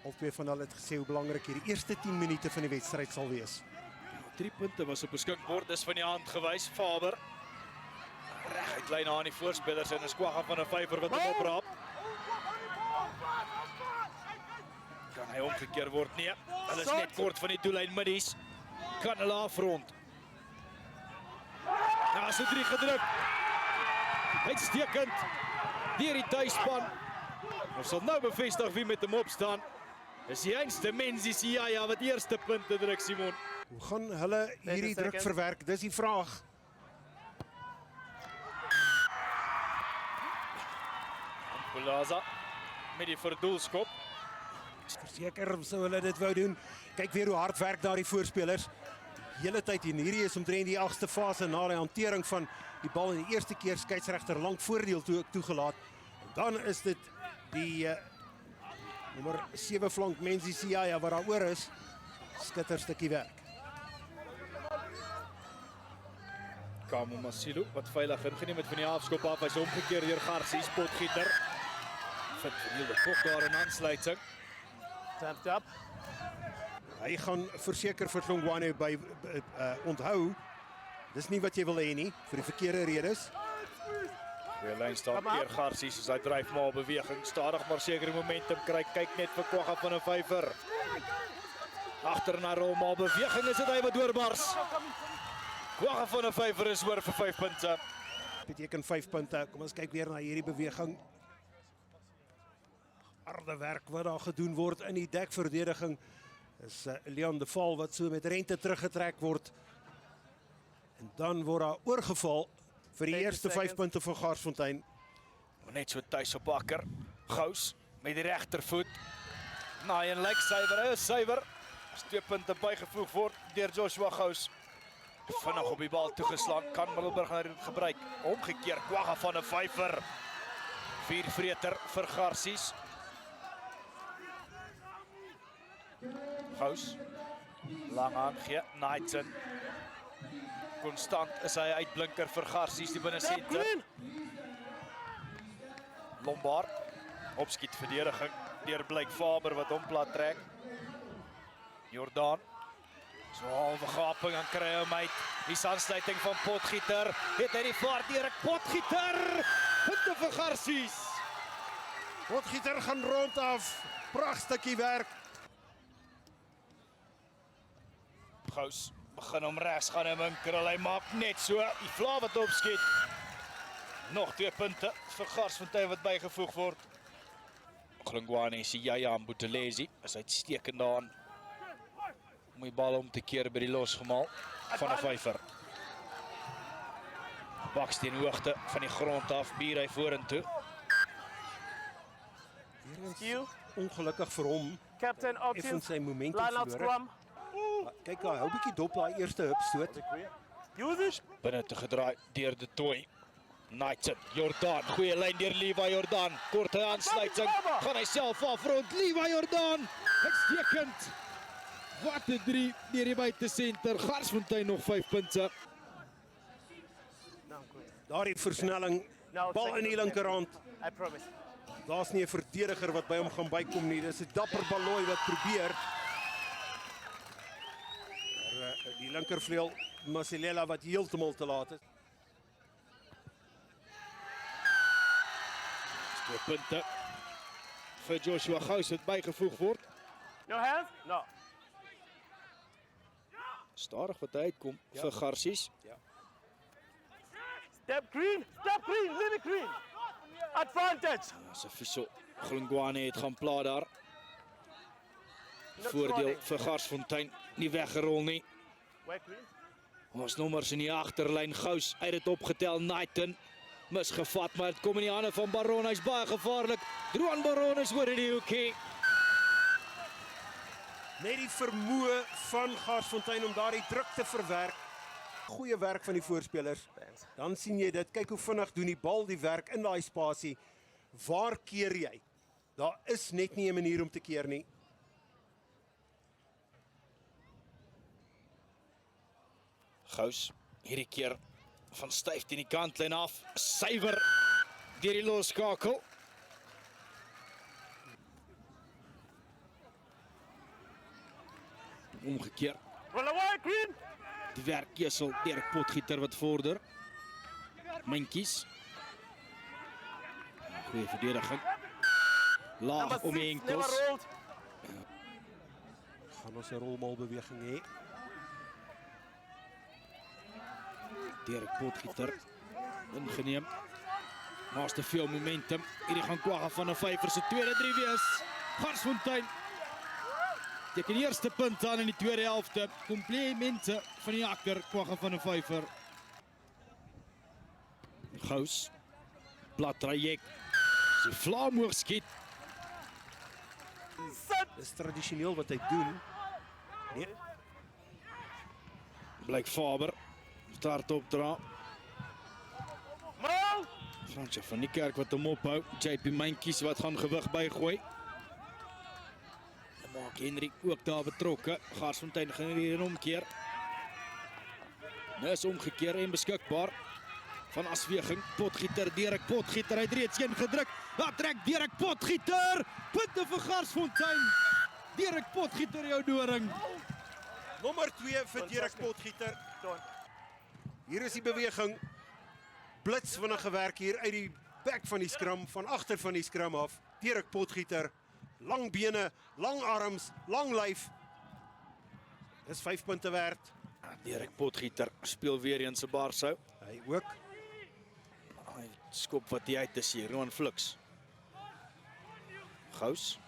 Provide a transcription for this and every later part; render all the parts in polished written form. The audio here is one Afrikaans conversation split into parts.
Albei van hulle het gesê hoe belangrik hierdie eerste 10 minute van die wedstryd sal wees. 3 punte was op beskikbaar, dis van die hand gewys. Faber reguit lyn aan die voorspelers en 'n Kwagga van 'n vyver wat hom opraap. Kan hy omgekeer word? Nee, hulle is net kort van die doellyn middies. Kan hulle afrond. Ja, is 'n 3 gedruk. Uitstekend deur die tuisspan. Ons sal nou bevestig wie met hom opstaan. Dis die einste Menzi Siaya wat eerste punte druk, Simon. Hoe gaan hulle hierdie druk verwerk? Dis die vraag. Bulaza met die verdoelskop. Verseker sou hulle dit wou doen. Kyk weer hoe hard werk daar die voorspelers. Die hele tyd en hierdie is omtrent die 8ste fase na die hantering van die bal in die eerste keer skeieregter lank voordeel toegelaat. En dan is dit die nommer 7 flank Menzi Siaya wat daar oor is. Skitterstukkie werk. Kamo Masilu wat veilig ingeneem het van die afskop af. Hy's omgekeer deur Garcia, Potgieter. Vind Vernielde Kok daar in aansluiting. Tapped up. Hy gaan verseker vir Hlongwane by onthou. Dis nie wat jy wil hê nie vir die verkeerde redes. Weer lyn staan deur Garcia soos hy dryf maar beweging. Stadig maar seker momentum kry. Kyk net vir Kwagga van 'n vyver. Agter na rol maar beweging is dit hy wat doorbars. Kwagga van 'n vyver is oor vir 5 punte. Beteken 5 punte. Kom ons kyk weer na hierdie beweging. Harde werk wat daar gedoen word in die dekverdediging. Is Leon de Val wat so met rente teruggetrek word. En dan word daar oorgeval vir die eerste 5 punte van Garsfontein. Net so tuis op Akker. Gous met die regtervoet. Naai en lyk suiwer, hy is suiwer. 2 punte bygevoeg word deur Joshua Gous. Vinnig op die bal toegeslaan, kan Middelburg nou dit gebruik. Omgekeer Kwagga van 'n vyver. 4 vreter vir Garcies. Gous. Lang aangee, Knighton. Konstant is hy uitblinker vir Garcies die binnesenter. Lombard. Opskiet verdediging deur Blyk Faber wat hom plat trek. Jordaan. So halve gaping en kry hom uit. Die aansluiting van Potgieter. Het hy die vaart deur Potgieter. Punte vir Garcies. Potgieter gaan rondaf. Pragtstukkie werk. Gous begin om regs gaan en winkel. Hy maak net so. Die Vla wat opskiet. Nog 2 punte vir Garsfontein wat bygevoeg word. Hlongwane Siaya en Buthelezi is uitstekend daaraan om die bal om te keer by die losgemaal van 'n vyver. Baksteen hoogte van die grond af, bier hy vorentoe. Ongelukkig vir hom. Captain Effens Optius. sy momentum Line out verloor. scrum. Kyk, hy hou bietjie dop daai eerste hupstoot. Use it. Binne te gedraai deur de Tooi. Knighton, Jordaan, goeie lyn deur Levi Jordaan. Korte aansluiting, gaan hy self af rond Levi Jordaan. Uitstekend. Wat 'n 3 deur die buitesenter. Garsfontein nog 5 punte. Daardie versnelling, bal in die linkerhand. I promise. Daar's nie 'n verdediger wat by hom gaan bykom nie. Dis 'n dapper Baloyi wat probeer. Maar die linkervleuel Masilela wat heeltemal te laat is. 2 punte vir Joshua Gous wat bygevoeg word. No hands? No. Stadig wat hy uitkom vir Garcies. Step green, leave it green. Advantage. As 'n Fiso Hlongwane het gaan pla daar. Voordeel vir Garsfontein, nie weggerol nie. Where green? Ons nommers in die agterlyn. Gous uit dit opgetel. Knighton misgevat, maar dit kom in die hande van Baron. Hy's baie gevaarlik. Droan Baron is oor in die hoekie. Net die vermoë van Garsfontein om daardie druk te verwerk. Goeie werk van die voorspelers. Dan sien jy dit. Kyk hoe vinnig doen die bal die werk in daai spasie. Waar keer jy? Daar is net nie 'n manier om te keer nie. Gous hierdie keer van styf teen die kantlyn af. Suiwer deur die losskakel. Omgekeer. Run away, Green. Die werkkeesel Dirk Potgieter wat vorder. Mentjies. Goeie verdediging. Laag om die enkels. never rolled. Gaan ons 'n rolmalbeweging hê. Dirk Potgieter ingeneem. Maas te veel momentum. Hierdie gaan Kwagga van 'n vyfer se tweede 3 wees. Garsfontein teken die eerste punt aan in die tweede helfte. Komplimente van die akker Kwagga van 'n vyfer. Gous. Plat traject. Sy vlaam hoog skiet. Dis tradisioneel wat hy doen. Nee, Blyk Faber. Start opdra. Mal. Fransje van die Kerk wat hom ophou. JP Mentjies wat gaan gewig bygooi. Dan maak Henry ook daar betrokke. Garsfontein gaan hier 'n omkeer. Nou is omgekeer en beskikbaar. Van Asweging, Potgieter, Dirk Potgieter, hy het reeds een gedruk. Daar trek Dirk Potgieter. Punte vir Garsfontein. Dirk Potgieter jou doring. nommer 2 vir Dirk Potgieter. Hier is die beweging. Blits vinnige werk hier uit die bek van die skram, van agter van die skram af. Dirk Potgieter, lang bene, lang arms, lang lyf. Dis 5 punte werd. Dirk Potgieter speel weer eens 'n Barsou. Hy ook. Hy skop wat hy uit is hier, Roan Fliks. Gous.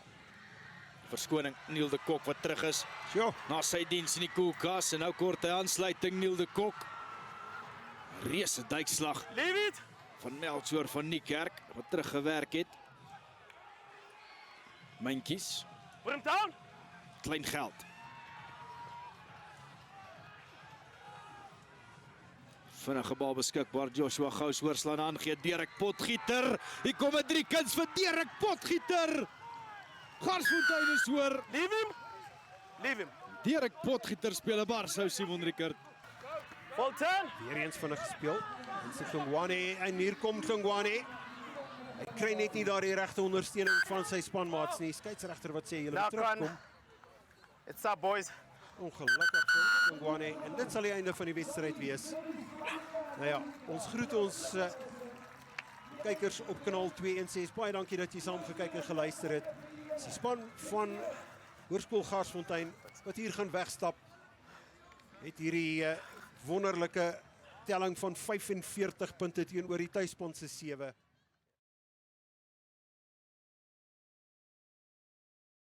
Verskoning, Neil de Kok wat terug is. Sjoe, Na sy diens in die koelkas en nou kort hy aansluiting Neil de Kok. Reuse duikslag Leave it. van Melchior van Niekerk wat teruggewerk het. Mentjies, Put him down. klein geld. Vinnige bal beskikbaar, Joshua Gous oorslaan aangee, Dirk Potgieter. Hier kom 'n 3 kuns vir Dirk Potgieter. Garsfontein is hoor. Leave him. Leave him. Dirk Potgieter speel 'n Barsou, Simon Rickert. Full turn. weer eens vinnig gespeel. En sy Hlongwane, en hier kom Hlongwane. Hy kry net nie daar die regte ondersteuning van sy spanmaats nie. Skeieregter wat sê julle Nou moet terugkom. kan. It's up, boys. Ongelukkig vir Hlongwane, en dit sal die einde van die wedstryd wees. Nou ja, ons groet ons kykers op kanaal 216. Baie dankie dat jy saam gekyk en geluister het. Dis die span van Hoërskool Garsfontein wat hier gaan wegstap. Het hierdie wonderlike telling van 45 punte teenoor die tuisspan se 7.